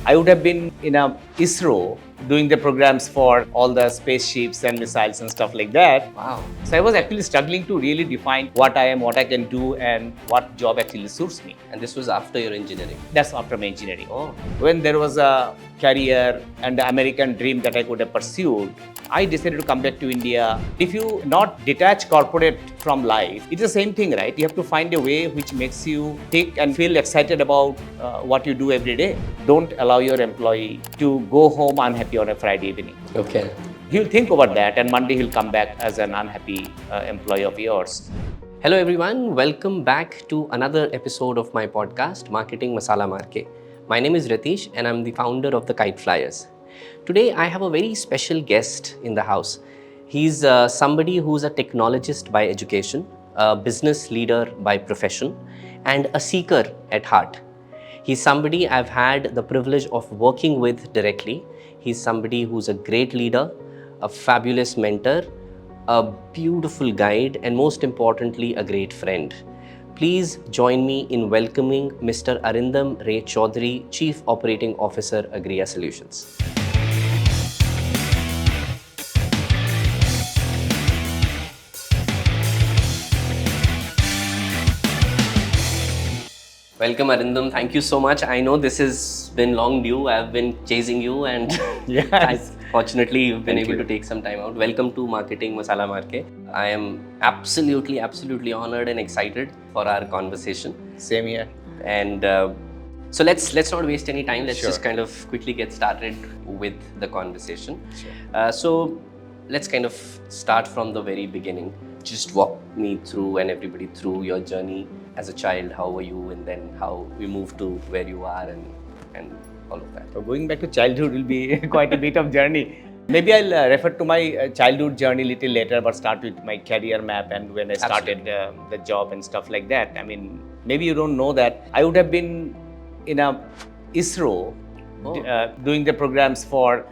I would have been in a ISRO doing the programs for all the spaceships and missiles and stuff like that. Wow. So I was actually struggling to really define what I am, what I can do, and what job actually suits me. And this was after your engineering? That's after my engineering. Oh. When there was a career and the American dream that I could have pursued, I decided to come back to India. If you not detach corporate from life, it's the same thing, right? You have to find a way which makes you think and feel excited about what you do every day. Don't allow your employee to go home unhappy on a Friday evening. Okay. He'll think about that, and Monday he'll come back as an unhappy employee of yours. Hello everyone, welcome back to another episode of my podcast, Marketing Masala Maar Ke. My name is Ratish and I'm the founder of the Kite Flyers. Today I have a very special guest in the house. He's somebody who's a technologist by education, a business leader by profession, and a seeker at heart. He's somebody I've had the privilege of working with directly. He's somebody who's a great leader, a fabulous mentor, a beautiful guide, and most importantly, a great friend. Please join me in welcoming Mr. Arindam Ray Chaudhuri, Chief Operating Officer, AgreeYa Solutions. Welcome Arindam, thank you so much. I know this has been long due. I've been chasing you and Yes. Fortunately, you've been able to take some time out. Welcome to Marketing Masala Maar Ke. I am absolutely honored and excited for our conversation. Same here. And so let's not waste any time. Let's Sure. just kind of quickly get started with the conversation. Sure. So let's kind of start from the very beginning. Just walk me through and everybody through your journey as a child. How were you, and then how we moved to where you are, and all of that. So going back to childhood will be quite a bit of journey. Maybe I'll refer to my childhood journey a little later, but start with my career map and when I started the job and stuff like that. I mean, maybe you don't know that I would have been in a ISRO doing the programs for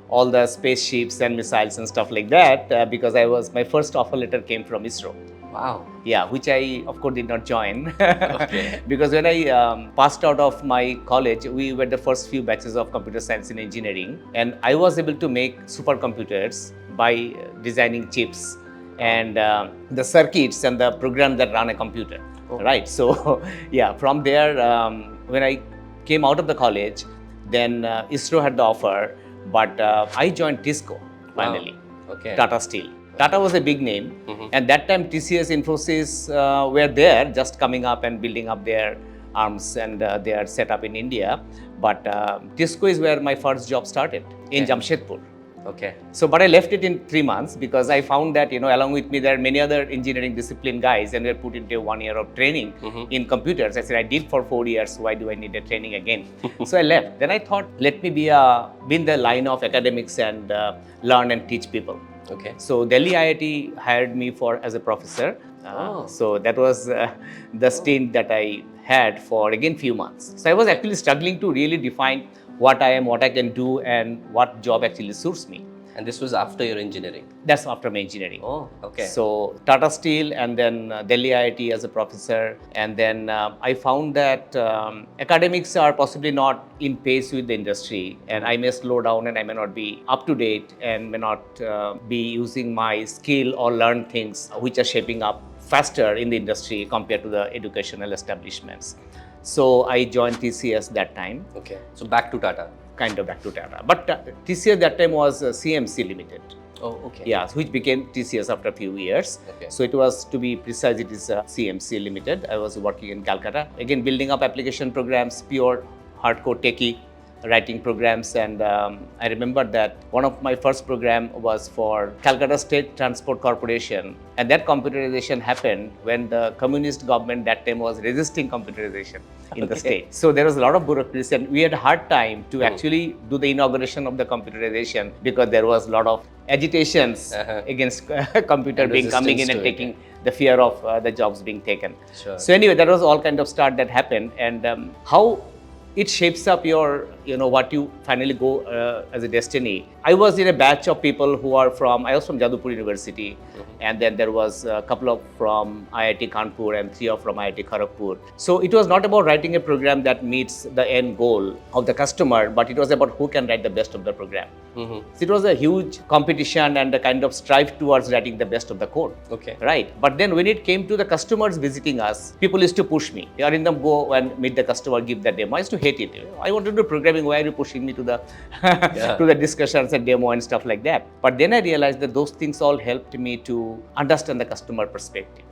all the spaceships and missiles and stuff like that because my first offer letter came from ISRO. Wow. Yeah, which I of course did not join Okay. because when I passed out of my college, we were the first few batches of computer science and engineering, and I was able to make supercomputers by designing chips and the circuits and the program that run a computer. Oh. Right. So yeah, from there when I came out of the college, then ISRO had the offer, but I joined TISCO finally. Wow. Okay. Tata Steel. Tata was a big name, and that time TCS, Infosys were there, just coming up and building up their arms, and they are set up in India. But TISCO is where my first job started, in Jamshedpur. Okay. So, but I left it in 3 months because I found that, along with me, there are many other engineering discipline guys, and we were put into 1 year of training in computers. I said, I did for 4 years, why do I need a training again? So I left. Then I thought, let me be in the line of academics and learn and teach people. Okay. So Delhi IIT hired me as a professor. So that was the stint that I had for again few months. So I was actually struggling to really define what I am, what I can do, and what job actually suits me. And this was after your engineering? That's after my engineering. Oh, okay. So Tata Steel and then Delhi IIT as a professor. And then I found that academics are possibly not in pace with the industry, and I may slow down and I may not be up to date and may not be using my skill or learn things which are shaping up faster in the industry compared to the educational establishments. So I joined TCS that time. Okay. So back to Tata. Kind of back to Tata. But TCS that time was CMC Limited. Oh, okay. Yeah, which became TCS after a few years. Okay. So it was, to be precise, it is CMC Limited. I was working in Calcutta. Again, building up application programs, pure hardcore techie, writing programs. And I remember that one of my first program was for Calcutta State Transport Corporation. And that computerization happened when the communist government that time was resisting computerization in the state. So there was a lot of bureaucracy, and we had a hard time to actually do the inauguration of the computerization because there was a lot of agitations against computer And being coming in resistance and to it, taking the fear of the jobs being taken. Sure. So anyway, that was all kind of start that happened, and how it shapes up your what you finally go as a destiny. I was in a batch of people who are I was from Jadavpur University, and then there was a couple of from IIT Kanpur and 3 are from IIT Kharagpur. So it was not about writing a program that meets the end goal of the customer, but it was about who can write the best of the program. So it was a huge competition and a kind of strive towards writing the best of the code. Okay. Right. But then when it came to the customers visiting us, people used to push me. Arindam, go and meet the customer, give the demo. I used to hate it. I want to do programming. Why are you pushing me to the to the discussions and demo and stuff like that? But then I realized that those things all helped me to understand the customer perspective.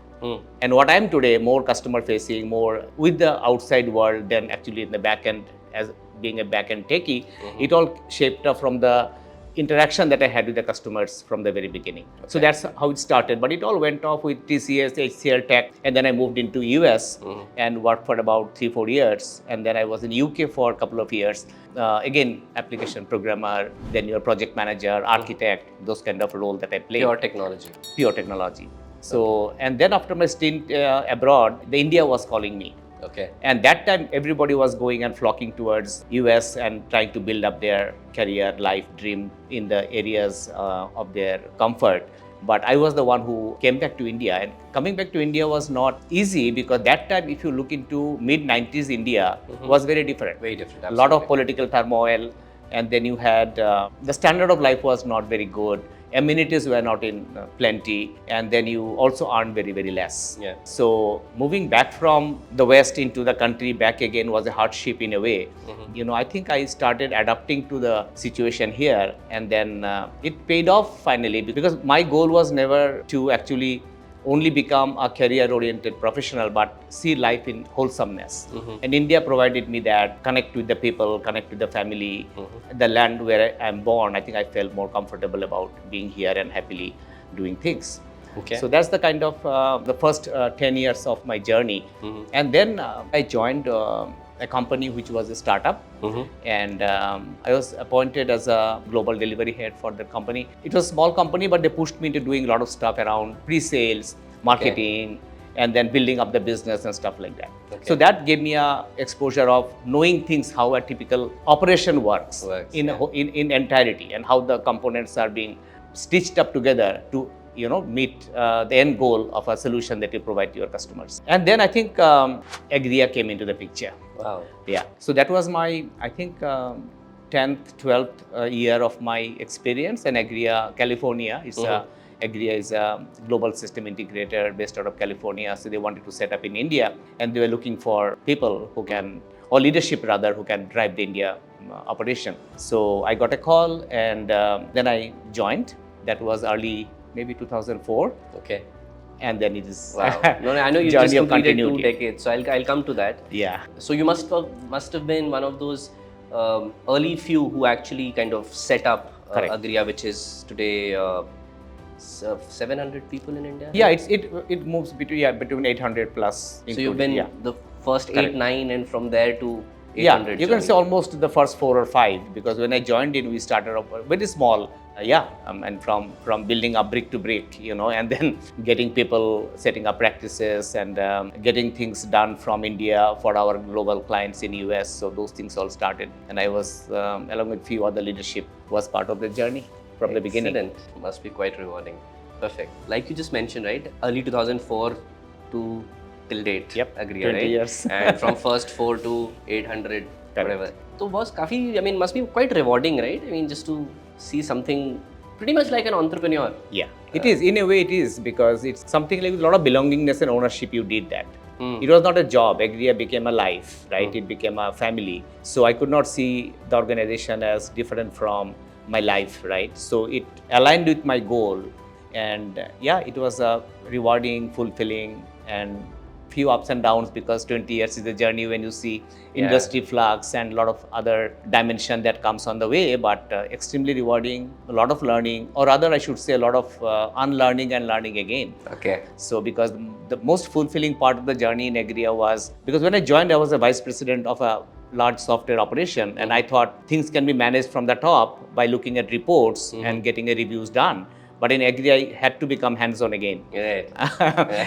And what I am today, more customer facing, more with the outside world than actually in the back end, as being a back end techie, it all shaped up from the interaction that I had with the customers from the very beginning. Okay. So that's how it started. But it all went off with TCS, HCL Tech, and then I moved into US and worked for about 3-4 years. And then I was in UK for a couple of years. Again, application programmer, then your project manager, architect, those kind of role that I played. Pure technology. Pure technology. So, and then after my stint abroad, the India was calling me. Okay. And that time, everybody was going and flocking towards US and trying to build up their career, life, dream in the areas of their comfort. But I was the one who came back to India. And coming back to India was not easy because that time, if you look into mid-90s India, was very different. Very different. Absolutely. A lot of political turmoil. And then you had the standard of life was not very good. Amenities were not in plenty, and then you also earn very, very less. Yeah. So moving back from the West into the country back again was a hardship in a way. I think I started adapting to the situation here, and then it paid off finally because my goal was never to actually only become a career-oriented professional, but see life in wholesomeness. And India provided me that, connect with the people, connect with the family, the land where I'm born. I think I felt more comfortable about being here and happily doing things. Okay. So that's the kind of the first 10 years of my journey. And then I joined a company which was a startup, and I was appointed as a global delivery head for the company. It was a small company, but they pushed me into doing a lot of stuff around pre-sales, marketing, and then building up the business and stuff like that. Okay. So that gave me a exposure of knowing things, how a typical operation works in entirety, and how the components are being stitched up together to meet the end goal of a solution that you provide to your customers. And then I think AgreeYa came into the picture. Wow. Yeah. So that was my, I think, 10th, 12th year of my experience. And AgreeYa California is AgreeYa is a global system integrator based out of California. So they wanted to set up in India, and they were looking for people who can, or leadership rather, who can drive the India operation. So I got a call, and then I joined. That was early, maybe 2004. Okay. And then it is wow. No, I know you just completed 2 decades, so I'll come to that. Yeah. So you must have been one of those early few who actually kind of set up AgreeYa, which is today 700 people in India. Yeah, it moves between 800 plus. So you've been the first 8, 9, and from there to 800. Yeah, you can say almost the first 4 or 5, because when I joined in, we started off very small. And from building up brick to brick, and then getting people setting up practices and getting things done from India for our global clients in US. So those things all started, and I was along with few other leadership was part of the journey from the beginning. Excellent. Must be quite rewarding. Perfect. Like you just mentioned, right? Early 2004 to till date. Yep. AgreeYa, 20 right? years. And from first 4 to 800, whatever. So was must be quite rewarding, right? I mean, just to see something pretty much like an entrepreneur. Yeah, it is. In a way, it is, because it's something like a lot of belongingness and ownership. You did that. It was not a job. AgreeYa became a life, right? It became a family. So I could not see the organization as different from my life, right? So it aligned with my goal, and it was a rewarding, fulfilling, and few ups and downs, because 20 years is a journey when you see industry flux and a lot of other dimension that comes on the way, but extremely rewarding, a lot of learning, or rather I should say a lot of unlearning and learning again. Okay. So because the most fulfilling part of the journey in AgreeYa was, because when I joined, I was a vice president of a large software operation, and I thought things can be managed from the top by looking at reports and getting a reviews done. But in AgreeYa, I had to become hands-on again. Right.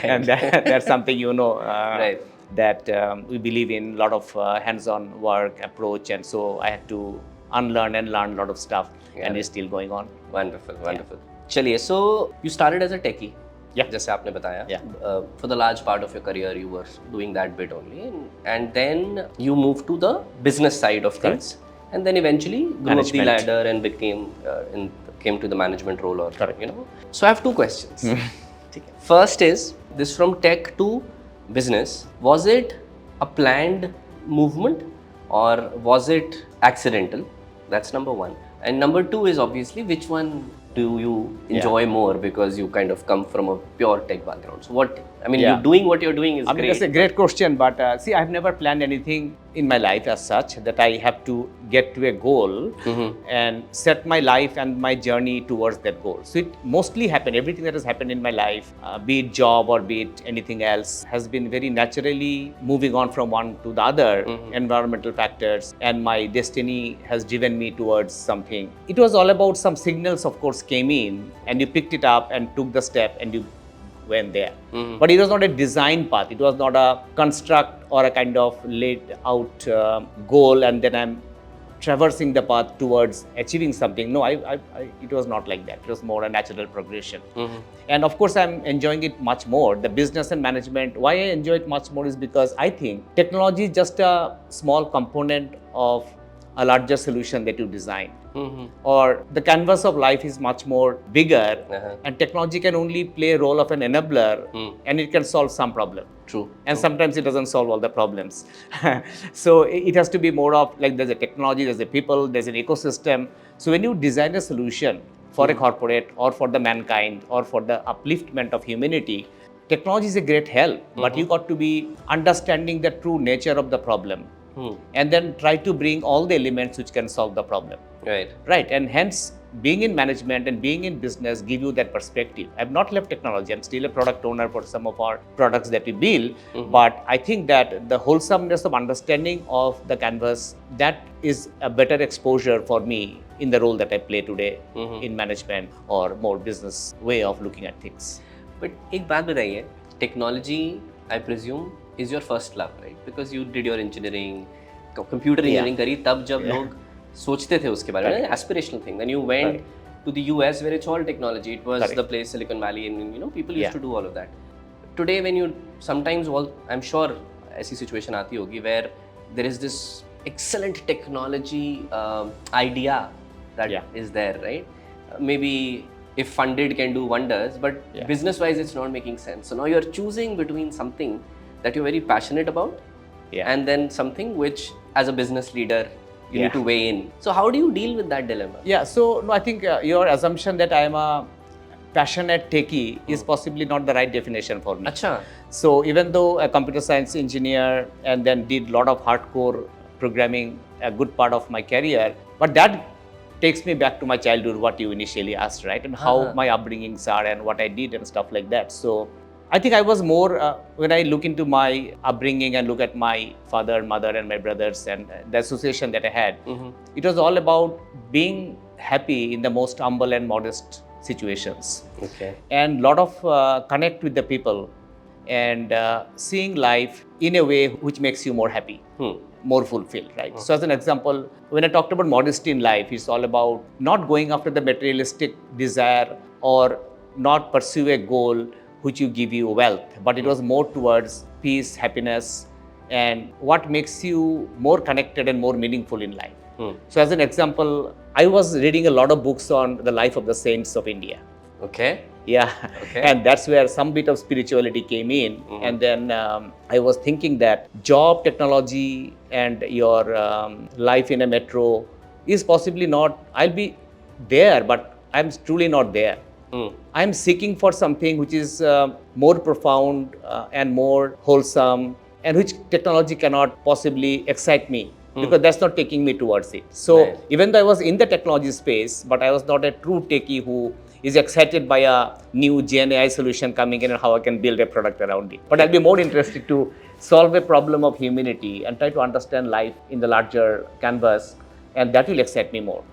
And that's something Right. that we believe in a lot of hands-on work approach, and so I had to unlearn and learn a lot of stuff, and it's still going on. Wonderful, wonderful. चलिए, so you started as a techie. Yeah. जैसे आपने बताया. Yeah. For the large part of your career, you were doing that bit only, and then you moved to the business side of things, and then eventually grew up the ladder and came to the management role, or Correct. you know. So I have two questions. First is this: from tech to business, was it a planned movement or was it accidental? That's number one. And number two is obviously, which one do you enjoy more, because you kind of come from a pure tech background? So what, I mean, you're doing what you're doing is great. That's a great question, but see, I've never planned anything in my life as such that I have to get to a goal and set my life and my journey towards that goal. So it mostly happened, everything that has happened in my life, be it job or be it anything else, has been very naturally moving on from one to the other, environmental factors, and my destiny has driven me towards something. It was all about some signals, of course, came in and you picked it up and took the step and you went there. But it was not a design path. It was not a construct or a kind of laid out goal and then I'm traversing the path towards achieving something. No, it was not like that. It was more a natural progression. And of course, I'm enjoying it much more. The business and management, why I enjoy it much more is because I think technology is just a small component of a larger solution that you design. Or the canvas of life is much more bigger, and technology can only play a role of an enabler, and it can solve some problem. True. And sometimes it doesn't solve all the problems. So it has to be more of like there's a technology, there's a people, there's an ecosystem. So when you design a solution for a corporate or for the mankind or for the upliftment of humanity, technology is a great help, but you got to be understanding the true nature of the problem. And then try to bring all the elements which can solve the problem. Right. And hence, being in management and being in business give you that perspective. I've not left technology. I'm still a product owner for some of our products that we build. But I think that the wholesomeness of understanding of the canvas, that is a better exposure for me in the role that I play today in management or more business way of looking at things. But एक बात बताइए, technology, I presume, is your first love, right? Because you did your engineering, computer engineering करी तब जब लोग सोचते थे उसके बारे में, aspirational thing. Then you went to the US where it's all technology. It was the place, Silicon Valley, and you know people used to do all of that. Today, when you sometimes, I'm sure ऐसी situation आती होगी where there is this excellent technology idea that is there, right? Maybe if funded can do wonders, but business-wise it's not making sense. So now you're choosing between something that you're very passionate about and then something which, as a business leader, you need to weigh in. So how do you deal with that dilemma? Yeah, so no, I think your assumption that I am a passionate techie is possibly not the right definition for me. Achha. So even though a computer science engineer and then did a lot of hardcore programming a good part of my career, but that takes me back to my childhood, what you initially asked, right? And how my upbringings are and what I did and stuff like that. So I think I was more, when I look into my upbringing and look at my father, mother and my brothers and the association that I had, it was all about being happy in the most humble and modest situations. Okay. And a lot of connect with the people and seeing life in a way which makes you more happy, more fulfilled, right? So as an example, when I talked about modesty in life, it's all about not going after the materialistic desire or not pursue a goal which you give you wealth, but it was more towards peace, happiness, and what makes you more connected and more meaningful in life. So as an example, I was reading a lot of books on the life of the saints of India. Okay. Yeah, and that's where some bit of spirituality came in. And then I was thinking that job, technology, and your life in a metro is possibly not, I'll be there, but I'm truly not there. I'm seeking for something which is more profound and more wholesome, and which technology cannot possibly excite me because that's not taking me towards it. So even though I was in the technology space, but I was not a true techie who is excited by a new Gen AI solution coming in and how I can build a product around it. But I'll be more interested to solve a problem of humanity and try to understand life in the larger canvas, and that will excite me more.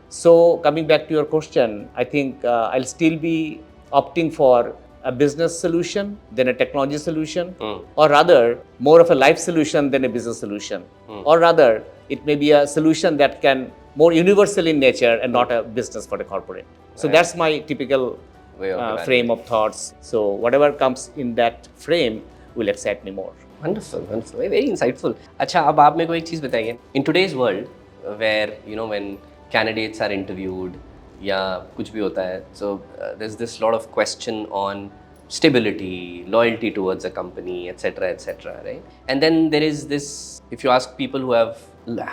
So coming back to your question, I think I'll still be opting for a business solution than a technology solution, or rather more of a life solution than a business solution, or rather it may be a solution that can more universal in nature and not a business for the corporate. So that's my typical way of frame of thoughts. So whatever comes in that frame will excite me more. Wonderful, wonderful, very insightful. अच्छा, अब आप मेरे को एक चीज़ बताइए. In today's world, where when candidates are interviewed या कुछ भी होता है, so there's this lot of question on stability, loyalty towards a company, etc., right? And then there is this, if you ask people who have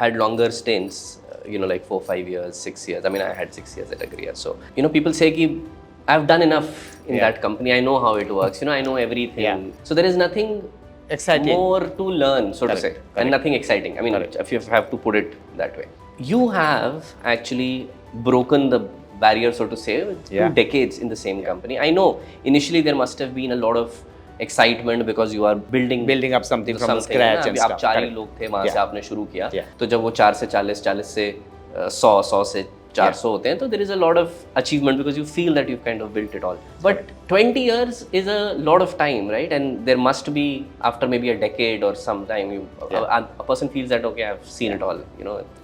had longer stints, like 4, 5 years, 6 years. I mean, I had 6 years at AgreeYa. So, people say ki, I've done enough in that company. I know how it works. I know everything. Yeah. So there is nothing Exciting. more to learn, so to say. Correct. And nothing exciting. I mean, if you have to put it that way. You have actually broken the barrier, so to say, with 2 decades in the same company. I know initially there must have been a lot of excitement because you are building up something from scratch and आप stuff. 4 ही लोग थे, वहाँ से आपने शुरू किया. Yeah. तो जब वो 4 से 40, 40 से 100, 100 से 400 होते हैं, तो there is a lot of achievement because you feel that you've kind of built it all. But 20 years is a lot of time, right? And there must be, after maybe a decade or some time, a person feels that, okay, I've seen it all.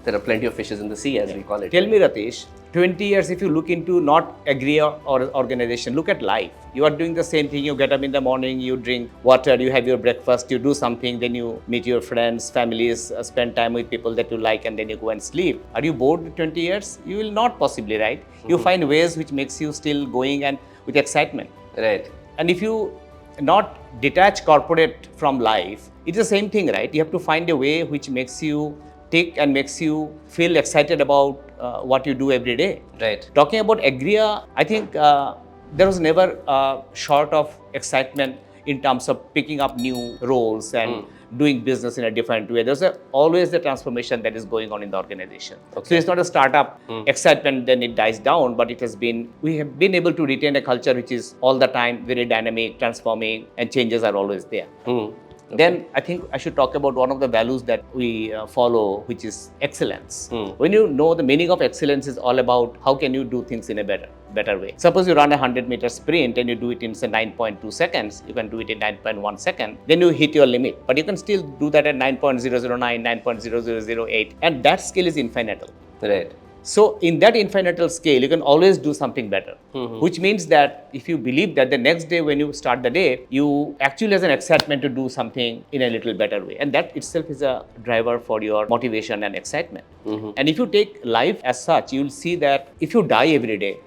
There are plenty of fishes in the sea, as we call it. Tell me, Ratish, 20 years, if you look into not AgreeYa or organization, look at life. You are doing the same thing. You get up in the morning, you drink water, you have your breakfast, you do something, then you meet your friends, families, spend time with people that you like, and then you go and sleep. Are you bored with 20 years? You will not possibly, right? You find ways which makes you still going and with excitement. Right. And if you not detach corporate from life, it's the same thing, right? You have to find a way which makes you tick and makes you feel excited about what you do every day. Right. Talking about AgreeYa, I think there was never short of excitement in terms of picking up new roles and doing business in a different way. There's always the transformation that is going on in the organization. Okay. So it's not a startup excitement, then it dies down, but it has been, we have been able to retain a culture which is all the time very dynamic, transforming, and changes are always there. Okay. Then I think I should talk about one of the values that we follow, which is excellence. When you know the meaning of excellence is all about how can you do things in a better way. Suppose you run a 100-meter sprint and you do it in say 9.2 seconds, you can do it in 9.1 second, then you hit your limit. But you can still do that at 9.009, 9.0008, and that scale is infinite. Right. So in that infinite scale, you can always do something better, which means that if you believe that the next day when you start the day, you actually has an excitement to do something in a little better way. And that itself is a driver for your motivation and excitement. And if you take life as such, you will see that if you die every day,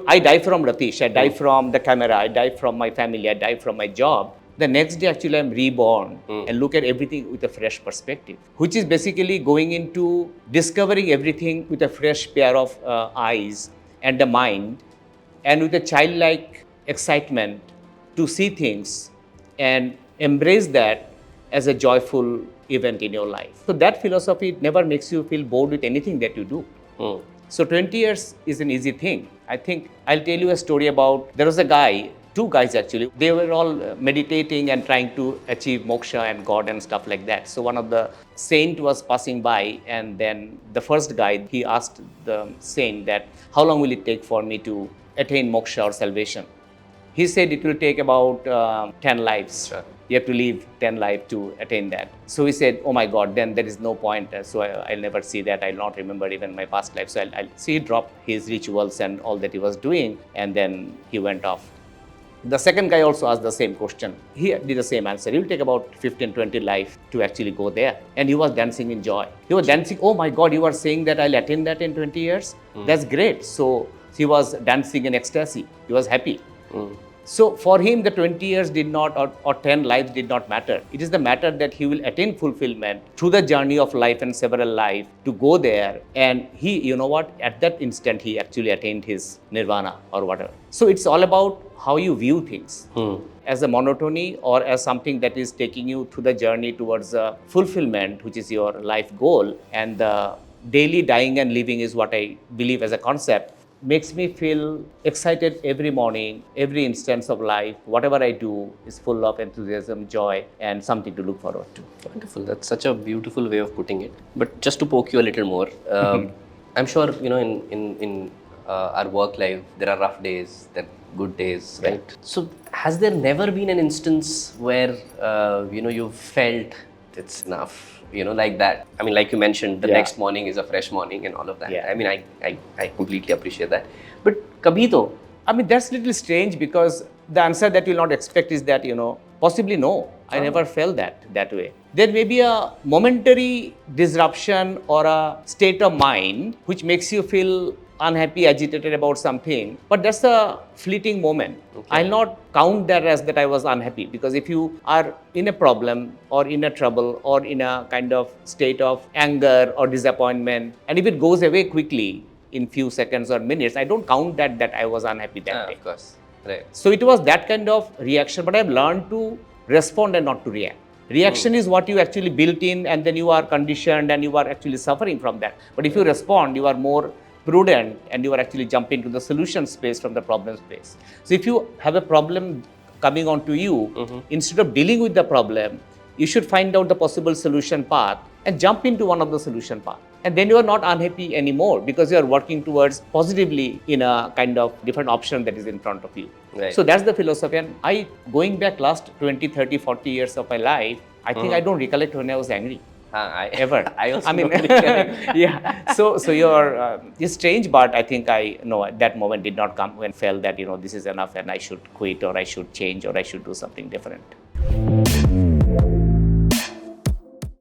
I die from Ratish, I die from the camera, I die from my family, I die from my job. The next day, actually, I'm reborn and look at everything with a fresh perspective, which is basically going into discovering everything with a fresh pair of eyes and a mind, and with a childlike excitement to see things and embrace that as a joyful event in your life. So that philosophy never makes you feel bored with anything that you do. So 20 years is an easy thing. I think I'll tell you a story about, there was a guy, 2 guys actually, they were all meditating and trying to achieve moksha and God and stuff like that. So one of the saint was passing by, and then the first guy, he asked the saint that, how long will it take for me to attain moksha or salvation? He said it will take about 10 lives. Sure. You have to live 10 lives to attain that. So he said, oh my God, then there is no point. So I'll never see that. I'll not remember even my past life. So I'll see. He dropped his rituals and all that he was doing, and then he went off. The second guy also asked the same question. He did the same answer. It will take about 15, 20 life to actually go there. And he was dancing in joy. He was dancing, oh my God, you are saying that I'll attain that in 20 years? That's great. So he was dancing in ecstasy. He was happy. So for him, the 20 years did not, or 10 lives did not matter. It is the matter that he will attain fulfillment through the journey of life and several lives to go there. And he, you know what, at that instant, he actually attained his nirvana or whatever. So it's all about how you view things as a monotony or as something that is taking you through the journey towards a fulfillment, which is your life goal. And the daily dying and living is what I believe as a concept. Makes me feel excited every morning, every instance of life. Whatever I do is full of enthusiasm, joy, and something to look forward to. Wonderful. That's such a beautiful way of putting it. But just to poke you a little more, I'm sure in our work life, there are rough days, there are good days, right? So has there never been an instance where you felt it's enough, like that? I mean, like you mentioned, the next morning is a fresh morning and all of that. Yeah. I mean, I completely appreciate that. But kabhi to, I mean, that's a little strange because the answer that you'll not expect is that, possibly no. I never felt that way. There may be a momentary disruption or a state of mind which makes you feel unhappy, agitated about something, but that's a fleeting moment. I'll not count that as that I was unhappy, because if you are in a problem or in a trouble or in a kind of state of anger or disappointment, and if it goes away quickly in few seconds or minutes, I don't count that I was unhappy that day. of course, right? So it was that kind of reaction, but I've learned to respond and not to react. Reaction is what you actually built in, and then you are conditioned and you are actually suffering from that. But if you respond, you are more prudent and you are actually jumping to the solution space from the problem space. So if you have a problem coming on to you, instead of dealing with the problem, you should find out the possible solution path and jump into one of the solution path. And then you are not unhappy anymore because you are working towards positively in a kind of different option that is in front of you. Right. So that's the philosophy. And going back last 20, 30, 40 years of my life, I think I don't recollect when I was angry. Ever. I also mean, don't recollect. yeah. So it's strange, but I think I know that moment did not come when I felt that, this is enough and I should quit or I should change or I should do something different.